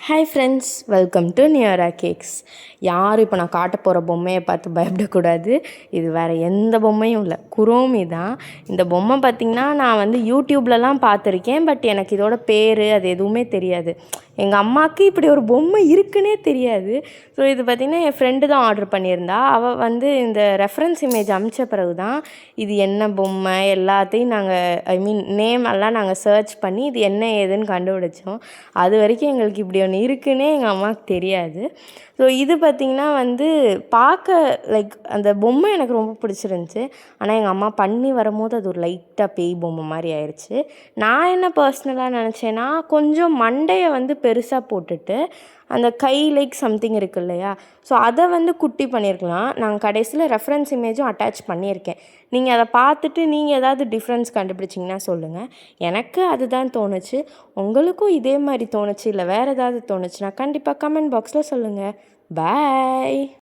Hi friends, welcome to Niyara cakes. யாரும் இப்போ நான் காட்ட போகிற பொம்மையை பார்த்து பயப்படக்கூடாது. இது வேறு எந்த பொம்மையும் இல்லை, குரோமி தான். இந்த பொம்மை பார்த்திங்கன்னா நான் வந்து யூடியூப்லலாம் பார்த்துருக்கேன். பட் எனக்கு இதோட பேர் அது எதுவுமே தெரியாது. எங்கள் அம்மாவுக்கு இப்படி ஒரு பொம்மை இருக்குன்னே தெரியாது. ஸோ இது பார்த்திங்கன்னா என் ஃப்ரெண்டு தான் ஆர்டர் பண்ணியிருந்தா. அவள் வந்து இந்த ரெஃபரன்ஸ் இமேஜ் அமிச்ச பிறகு தான் இது என்ன பொம்மை எல்லாத்தையும் நாங்கள் நேம் எல்லாம் நாங்கள் சர்ச் பண்ணி இது என்ன ஏதுன்னு கண்டுபிடிச்சோம். அது வரைக்கும் எங்களுக்கு இப்படி ஒன்று இருக்குன்னே எங்கள் அம்மாவுக்கு தெரியாது. ஸோ இது பார்த்திங்கன்னா வந்து பார்க்க அந்த பொம்மை எனக்கு ரொம்ப பிடிச்சிருந்துச்சி. ஆனால் எங்கள் அம்மா பண்ணி வரும்போது அது ஒரு லைட்டாக பேய் பொம்மை மாதிரி ஆயிடுச்சு. நான் என்ன பர்சனலாக நினச்சேன்னா, கொஞ்சம் மண்டையை வந்து பெருசாக போட்டுட்டு அந்த கை சம்திங் இருக்குது இல்லையா, ஸோ அதை வந்து குட்டி பண்ணியிருக்கலாம். நான் கடைசியில் ரெஃபரன்ஸ் இமேஜும் அட்டாச் பண்ணியிருக்கேன். நீங்கள் அதை பார்த்துட்டு நீங்கள் ஏதாவது டிஃப்ரென்ஸ் கண்டுபிடிச்சிங்கன்னா சொல்லுங்கள். எனக்கு அதுதான் தோணுச்சு. உங்களுக்கும் இதே மாதிரி தோணுச்சு இல்லை வேறு ஏதாவது தோணுச்சுன்னா கண்டிப்பாக கமெண்ட் பாக்ஸில் சொல்லுங்கள். பாய்.